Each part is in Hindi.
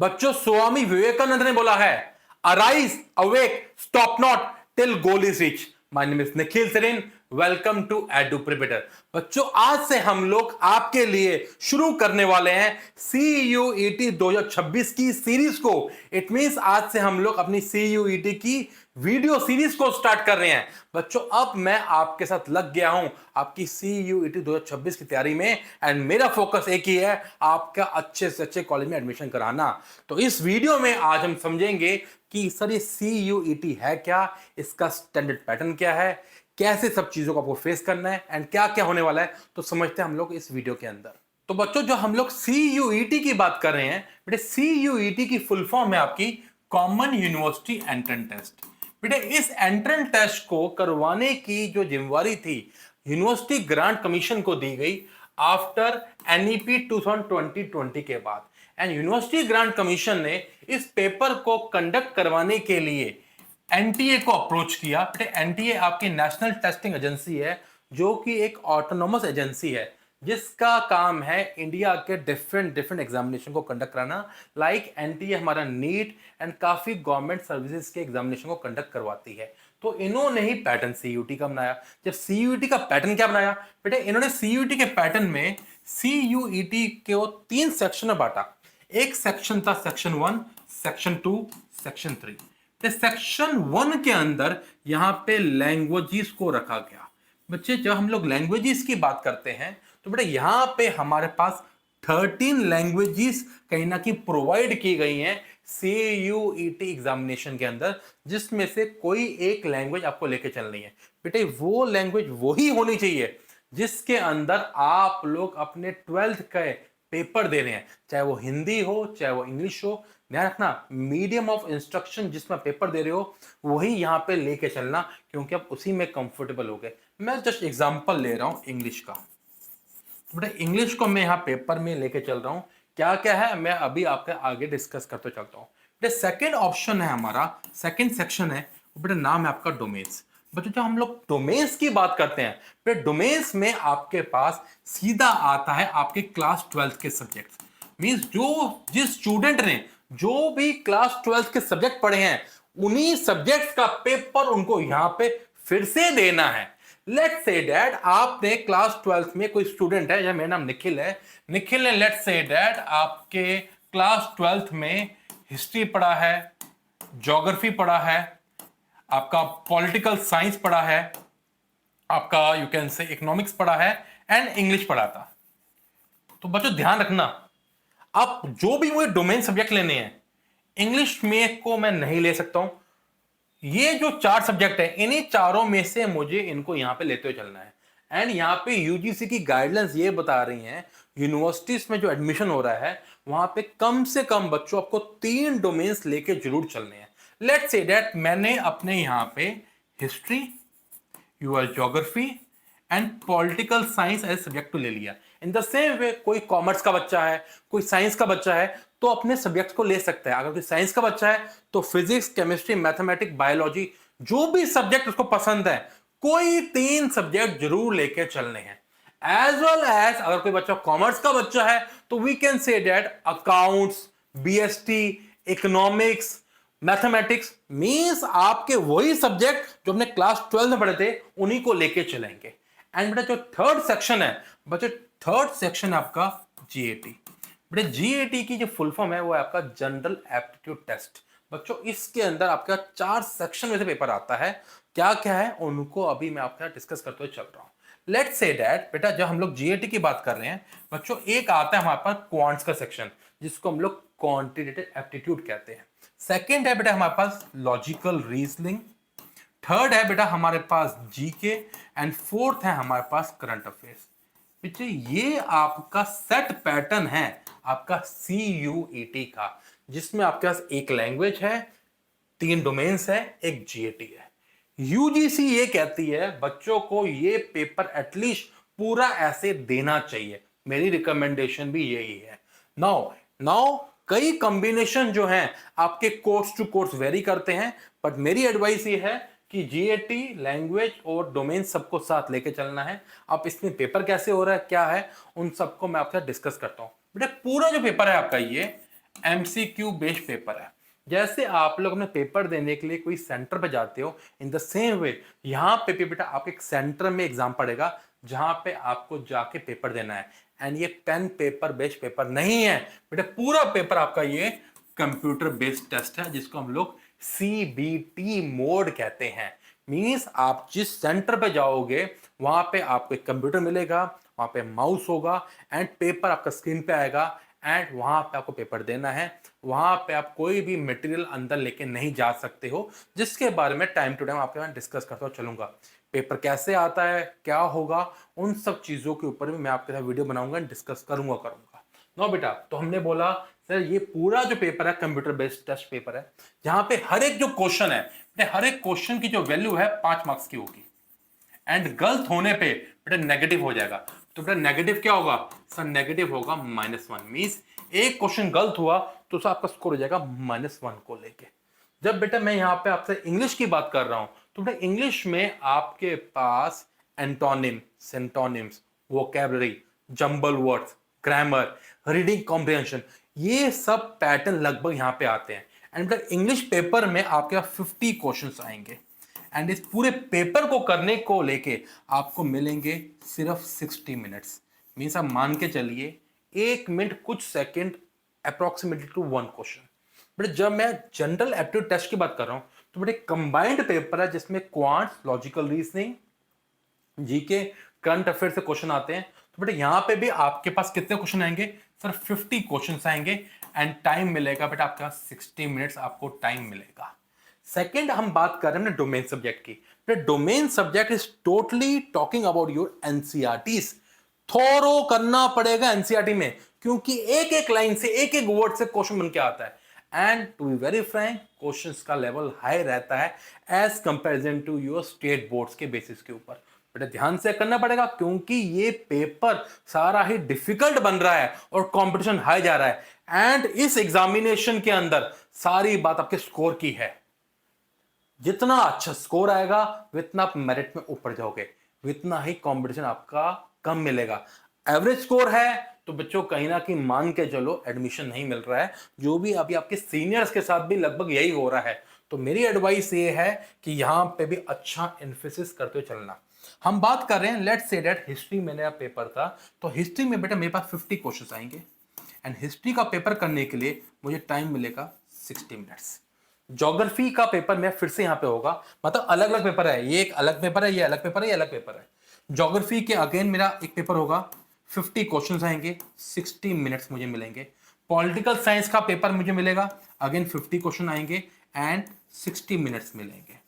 बच्चों स्वामी विवेकानंद ने बोला है, arise awake stop not till goal is reach. My name is Nikhil Sareen, welcome to edu preparator. बच्चों आज से हम लोग आपके लिए शुरू करने वाले हैं CUET 2026 की सीरीज को। इट मींस आज से हम लोग अपनी CUET की वीडियो सीरीज को स्टार्ट कर रहे हैं। बच्चों अब मैं आपके साथ लग गया हूं आपकी CUET 2026 की तैयारी में, एंड मेरा फोकस एक ही है, आपका अच्छे से अच्छे कॉलेज में एडमिशन कराना। तो इस वीडियो में आज हम समझेंगे कि सर ये CUET है क्या, इसका स्टैंडर्ड पैटर्न क्या है, कैसे सब चीजों को आपको फेस करना है, एंड क्या क्या होने वाला है। तो समझते हैं हम लोग इस वीडियो के अंदर। तो बच्चों जो हम लोग CUET की बात कर रहे हैं, बेटे CUET की फुल फॉर्म है आपकी कॉमन यूनिवर्सिटी एंट्रेंस टेस्ट। बेटे इस एंट्रेंस टेस्ट को करवाने की जो जिम्मेवारी थी यूनिवर्सिटी ग्रांट कमीशन को दी गई आफ्टर NEP 2020 के बाद। एंड यूनिवर्सिटी ग्रांट कमीशन ने इस पेपर को कंडक्ट करवाने के लिए एनटीए को अप्रोच किया। एनटीए आपकी नेशनल टेस्टिंग एजेंसी है, जो कि एक ऑटोनोमस एजेंसी है जिसका काम है इंडिया के डिफरेंट एग्जामिनेशन को कंडक्ट कराना। लाइक एनटीए हमारा नीट एंड काफी गवर्नमेंट सर्विसेज के एग्जामिनेशन को कंडक्ट करवाती है। तो इन्होंने ही पैटर्न CUET का बनाया। जब CUET का पैटर्न क्या बनाया बेटे, इन्होंने CUET के पैटर्न में CUET को 3 सेक्शन में बांटा। एक सेक्शन था सेक्शन 1, सेक्शन 2, सेक्शन 3। सेक्शन 1 के अंदर यहां पे लैंग्वेजेस को रखा गया। बच्चे जब हम लोग लैंग्वेजेस की बात करते हैं तो बेटा यहां पे हमारे पास 13 लैंग्वेजेस कहीं ना कहीं प्रोवाइड की गई हैं CUET एग्जामिनेशन के अंदर, जिसमें से कोई एक लैंग्वेज आपको लेके चलनी है। बेटे वो लैंग्वेज वही होनी चाहिए जिसके अंदर आप लोग अपने 12th के पेपर दे रहे हैं, चाहे वो हिंदी हो चाहे वो इंग्लिश हो। ध्यान रखना मीडियम ऑफ इंस्ट्रक्शन जिसमें पेपर दे रहे हो वही यहां पे लेके चलना, क्योंकि आप उसी में कंफर्टेबल हो गए। मैं जस्ट एग्जांपल ले रहा हूं इंग्लिश का। बेटा इंग्लिश को मैं यहां पेपर में लेके चल रहा हूं, क्या क्या है मैं अभी आपके आगे डिस्कस करते चलता हूं। बेटा सेकंड ऑप्शन है हमारा, सेकंड सेक्शन है, बेटा नाम है आपका डोमेन्स। बच्चों जब हम लोग डोमेन्स की बात करते हैं, बेटा डोमेन्स में आपके पास सीधा आता है आपके क्लास 12th के सब्जेक्ट। मींस जो जिस स्टूडेंट ने जो भी क्लास 12th के सब्जेक्ट पढ़े हैं उन्हीं सब्जेक्ट्स का पेपर उनको यहां पे फिर से देना है। लेट्स से दैट आपने क्लास 12th में कोई स्टूडेंट है, या मेरा नाम निखिल है, निखिल ने लेट्स से दैट आपके क्लास 12th में हिस्ट्री पढ़ा है, ज्योग्राफी पढ़ा है, आपका पॉलिटिकल साइंस पढ़ा है, आपका यू कैन से इकोनॉमिक्स पढ़ा है एंड इंग्लिश पढ़ा था। तो बच्चों ध्यान रखना, आप जो भी मुझे डोमेन सब्जेक्ट लेने हैं इंग्लिश में को मैं नहीं ले सकता हूं। ये जो 4 सब्जेक्ट है इन्हीं चारों में से मुझे इनको यहां पे लेते हुए चलना है। एंड यहां पे यूजीसी की गाइडलाइंस ये बता रही हैं यूनिवर्सिटीज में जो एडमिशन हो रहा है वहां पे कम से कम बच्चों आपको 3 डोमेन्स लेके जरूर चलने हैं। लेट्स से दैट मैंने अपने यहां पे history, US geography and political science as subject ले लिया। इन द सेम वे कोई कॉमर्स का बच्चा है, कोई साइंस का बच्चा है तो अपने सब्जेक्ट को ले सकता है। अगर कोई साइंस का बच्चा है तो फिजिक्स, केमिस्ट्री, मैथमेटिक्स, बायोलॉजी, जो भी सब्जेक्ट उसको पसंद है कोई 3 सब्जेक्ट जरूर लेके चलने हैं। एज वेल एज अगर कोई बच्चा कॉमर्स का बच्चा है तो we can say that accounts, BST, economics, mathematics, means आपके वही सब्जेक्ट जो अपने क्लास 12 में पढ़े थे उन्हीं को लेके चलेंगे। एंड बेटा जो थर्ड सेक्शन है बच्चे, थर्ड सेक्शन आपका GAT। बेटा GAT की जो फुल फॉर्म है वो है आपका जनरल एप्टीट्यूड टेस्ट। बच्चों इसके अंदर आपका 4 सेक्शन में से पेपर आता है। क्या क्या है उनको अभी मैं आपके साथ डिस्कस करते हुए चल रहा हूं। लेट्स से दैट बेटा जब हम लोग GAT की बात कर रहे हैं बच्चों, एक आता है हमारे पास क्वांट्स का सेक्शन जिसको हम लोग क्वांटिटेटिव एप्टीट्यूड कहते हैं। सेकेंड है बेटा हमारे पास लॉजिकल रीजनिंग। थर्ड है बेटा हमारे पास GK एंड फोर्थ है हमारे पास करंट अफेयर्स। बच्चे ये आपका सेट पैटर्न है आपका CUET का, जिसमें आपके पास एक लैंग्वेज है, 3 डोमेन्स है, एक GAT है। UGC ये कहती है बच्चों को ये पेपर एटलीस्ट पूरा ऐसे देना चाहिए। मेरी रिकमेंडेशन भी यही है। नाउ कई कॉम्बिनेशन जो हैं आपके कोर्स टू कोर्स वेरी करते हैं, बट मेरी एडवाइस ये है कि GAT, लैंग्वेज और डोमेन सबको साथ लेके चलना है। अब इसमें पेपर कैसे हो रहा है क्या है उन सबको मैं आपके साथ डिस्कस करता हूं। बेटा पूरा जो पेपर है आपका ये एमसीक्यू बेस्ड पेपर है। जैसे आप लोग अपने पेपर देने के लिए कोई सेंटर पे जाते हो, इन द सेम वे यहाँ पे भी बेटा आप एक सेंटर में एग्जाम पड़ेगा जहां पे आपको जाके पेपर देना है। एंड ये पेन पेपर बेस्ड पेपर नहीं है बेटा, पूरा पेपर आपका ये कंप्यूटर बेस्ड टेस्ट है जिसको हम लोग सीबीटी मोड कहते हैं। मींस आप जिस सेंटर पे जाओगे वहां पे आपको एक कंप्यूटर मिलेगा, वहां पे माउस होगा एंड पेपर आपका स्क्रीन पे आएगा एंड वहां पे आपको पेपर देना है। वहां पे आप कोई भी मटेरियल अंदर लेके नहीं जा सकते हो, जिसके बारे में टाइम टू टाइम आपके साथ डिस्कस करता चलूंगा। पेपर कैसे आता है, क्या होगा, उन सब चीजों के ऊपर भी मैं आपके साथ वीडियो बनाऊंगा, डिस्कस करूंगा। नो बेटा, तो हमने बोला सर ये पूरा जो पेपर है कंप्यूटर बेस्ड टेस्ट पेपर है, जहां पे हर एक जो क्वेश्चन है, हर एक क्वेश्चन की जो वैल्यू है 5 मार्क्स की होगी एंड गलत होने पे बेटा नेगेटिव हो जाएगा। तो बेटा नेगेटिव क्या होगा सर, नेगेटिव होगा -1। मींस एक क्वेश्चन गलत हुआ तो उसका आपका स्कोर हो जाएगा -1 को लेके। जब बेटा मैं यहां पे आपसे इंग्लिश की बात कर रहा हूं तो बेटा इंग्लिश में आपके पास antonym, synonyms, vocabulary, jumble words, grammar, reading comprehension, ये सब पैटर्न लगभग यहां पे आते हैं। एंड बेटा इंग्लिश पेपर में आपके पास 50 क्वेश्चंस आएंगे एंड इस पूरे पेपर को करने को लेके आपको मिलेंगे सिर्फ 60 मिनट्स। मीन्स आप मान के चलिए 1 मिनट कुछ second approximately two 1 question. But जब मैं जनरल एप्टीट्यूड टेस्ट की बात कर रहा हूं तो बड़े कंबाइंड पेपर है जिसमें quants, logical reasoning, GK, current affair से क्वेश्चन आते हैं। तो बेटा यहां पे भी आपके पास कितने क्वेश्चन आएंगे सर, 50 क्वेश्चन आएंगे एंड टाइम मिलेगा बेटा आपके पास 60 मिनट्स आपको टाइम मिलेगा। सेकेंड हम बात कर रहे हैं डोमेन सब्जेक्ट की। Domain subject is totally talking about your NCERTs. Thorough करना पड़ेगा एनसीईआरटी में, क्योंकि एक एक लाइन से, एक एक वर्ड से क्वेश्चन बन के आता है and to be very frank questions का लेवल हाई रहता है as comparison to your state boards के बेसिस के ऊपर। बेटा ध्यान से करना पड़ेगा क्योंकि ये पेपर सारा ही डिफिकल्ट बन रहा है और कंपटीशन हाई जा रहा है एंड इस एग्जामिनेशन के अंदर सारी बात आपके स्कोर की है। जितना अच्छा स्कोर आएगा उतना आप मेरिट में ऊपर जाओगे, उतना ही कंपटीशन आपका कम मिलेगा। एवरेज स्कोर है तो बच्चों कहीं ना कहीं मान के चलो एडमिशन नहीं मिल रहा है, जो भी अभी आपके सीनियर्स के साथ भी लगभग यही हो रहा है। तो मेरी एडवाइस ये है कि यहां पे भी अच्छा एम्फेसिस करते हुए चलना। हम बात कर रहे हैं, लेट्स से दैट हिस्ट्री में मेरा पेपर था, तो हिस्ट्री में बेटा मेरे पास 50 क्वेश्चन आएंगे एंड हिस्ट्री का पेपर करने के लिए मुझे टाइम मिलेगा 60 मिनट्स। ज्योग्राफी का पेपर में फिर से यहां पे होगा, मतलब अलग अलग पेपर है, ये एक अलग पेपर है, ये अलग पेपर है, ये अलग पेपर है। ज्योग्राफी के अगेन मेरा एक पेपर होगा, 50 क्वेश्चंस आएंगे, 60 मिनट्स मुझे मिलेंगे। पॉलिटिकल साइंस का पेपर मुझे मिलेगा, अगेन 50 क्वेश्चन आएंगे एंड 60 मिनट्स मिलेंगे।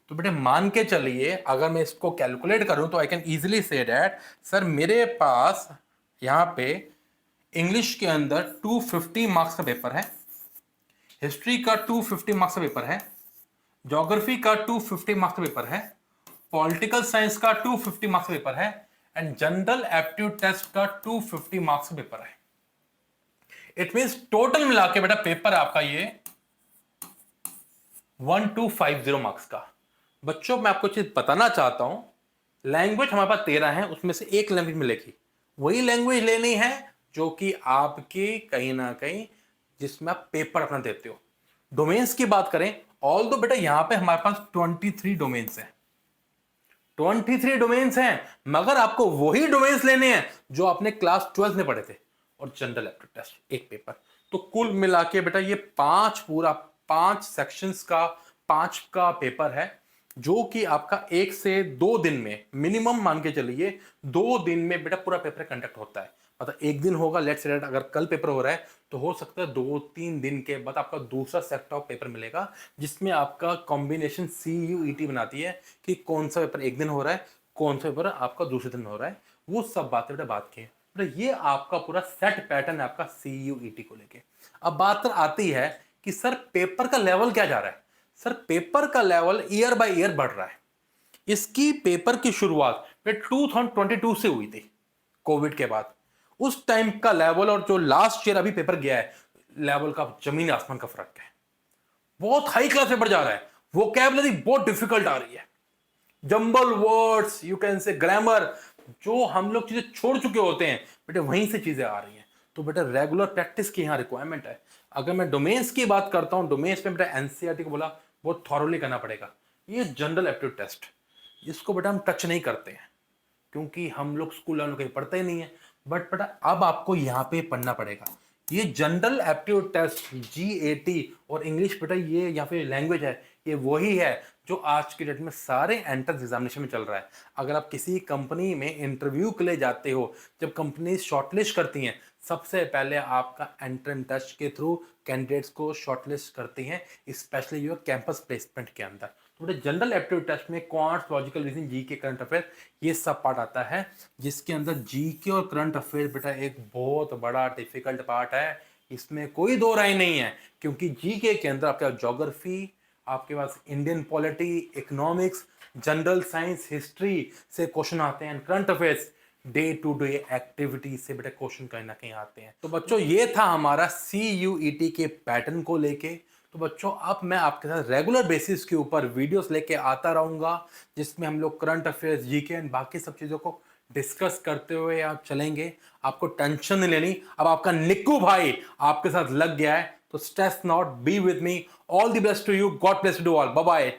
तो बेटे मान के चलिए अगर मैं इसको कैलकुलेट करूं तो I can easily say that sir मेरे पास यहां पे इंग्लिश के अंदर 250 मार्क्स का पेपर है, हिस्ट्री का 250 मार्क्स का पेपर है, ज्योग्राफी का 250 मार्क्स का पेपर है, पॉलिटिकल साइंस का 250 मार्क्स का पेपर है एंड जनरल एप्टीट्यूड टेस्ट का 250 मार्क्स का पेपर है। इट मींस टोटल मिला के बेटा पेपर आपका ये 1250 मार्क्स का। बच्चों मैं आपको चीज बताना चाहता हूं, लैंग्वेज हमारे पास 13 है, उसमें से एक लैंग्वेज मिलेगी, वही लैंग्वेज लेनी है जो कि आपकी कहीं ना कहीं जिसमें आप पेपर अपना देते हो। डोमेन्स की बात करें, ऑल दो बेटा यहां पे हमारे पास 23 डोमेन्स हैं, 23 डोमेन्स हैं, मगर आपको वही डोमेन्स लेने हैं जो आपने क्लास 12 में पढ़े थे और जनरल एप्टीट्यूड टेस्ट एक पेपर। तो कुल मिला के बेटा ये 5 सेक्शंस का 5 का पेपर है, जो कि आपका 1 से 2 दिन में मिनिमम मान के चलिए 2 दिन में बेटा पूरा पेपर कंडक्ट होता है। मतलब एक दिन होगा, लेट्स से अगर कल पेपर हो रहा है तो हो सकता है 2-3 दिन के बाद आपका दूसरा सेट ऑफ पेपर मिलेगा, जिसमें आपका कॉम्बिनेशन CUET बनाती है कि कौन सा पेपर एक दिन हो रहा है, कौन सा पेपर आपका दूसरे दिन हो रहा है। वो सब बातें बेटा बात की है, तो ये आपका पूरा सेट पैटर्न है आपका CUET को लेके। अब बात आती है कि सर पेपर का लेवल क्या जा रहा है। सर पेपर का लेवल ईयर बाय ईयर बढ़ रहा है। इसकी पेपर की शुरुआत 2022 से हुई थी, कोविड के बाद। उस टाइम का लेवल और जो लास्ट ईयर अभी पेपर गया है, लेवल का जमीन आसमान का फर्क है। बहुत हाई क्लास पेपर जा रहा है, वोकैबुलरी बहुत डिफिकल्ट आ रही है, jumble words, you can say grammar, जो हम लोग चीजें छोड़ चुके होते हैं बेटे वहीं से चीजें आ रही हैं। तो बेटा रेगुलर प्रैक्टिस की यहाँ रिक्वायरमेंट है। अगर मैं डोमेन्स की बात करता हूँ, डोमेन्स में बेटा एनसीईआरटी को बोला बहुत थॉरोली करना पड़ेगा। ये जनरल एप्टीट्यूड टेस्ट, इसको बेटा हम टच नहीं करते हैं क्योंकि हम लोग स्कूल वालों कहीं पढ़ते ही नहीं है। बट बेटा अब आपको यहाँ पे पढ़ना पड़ेगा। ये जनरल एप्टीट्यूड टेस्ट जीएटी और इंग्लिश बेटा ये या फिर लैंग्वेज है, ये वही है जो आज की डेट में सारे एंट्रेंस एग्जामिनेशन में चल रहा है। अगर आप किसी कंपनी में इंटरव्यू के लिए जाते हो, जब कंपनी शॉर्टलिस्ट करती हैं, सबसे पहले आपका एंट्रेंस टेस्ट के थ्रू कैंडिडेट्स को शॉर्टलिस्ट करती हैं, स्पेशली जो कैंपस प्लेसमेंट के अंदर। तो बेटा जनरल एप्टीट्यूड टेस्ट में quants, logical reasoning, GK, current affair, ये सब पार्ट आता है, जिसके अंदर जीके और करंट अफेयर बेटा एक बहुत बड़ा डिफिकल्ट पार्ट है। इसमें कोई दो राय नहीं है, क्योंकि जीके के अंदर आपका ज्योग्राफी, आपके पास Indian polity, economics, general science, history से क्वेश्चन आते हैं। Current affairs day to day activity से बेटा क्वेश्चन कहीं ना कहीं आते हैं। तो बच्चों ये था हमारा CUET के पैटर्न को लेके। तो बच्चों अब मैं आपके साथ रेगुलर बेसिस के ऊपर वीडियोस लेके आता रहूंगा, जिसमें हम लोग करंट अफेयर्स, जीके एंड बाकी सब चीजों को डिस्कस करते हुए आप चलेंगे। आपको टेंशन नहीं लेनी, अब आपका निक्कू भाई आपके साथ लग गया है। तो stress not, be with me. All the best to you, God bless to all, bye bye.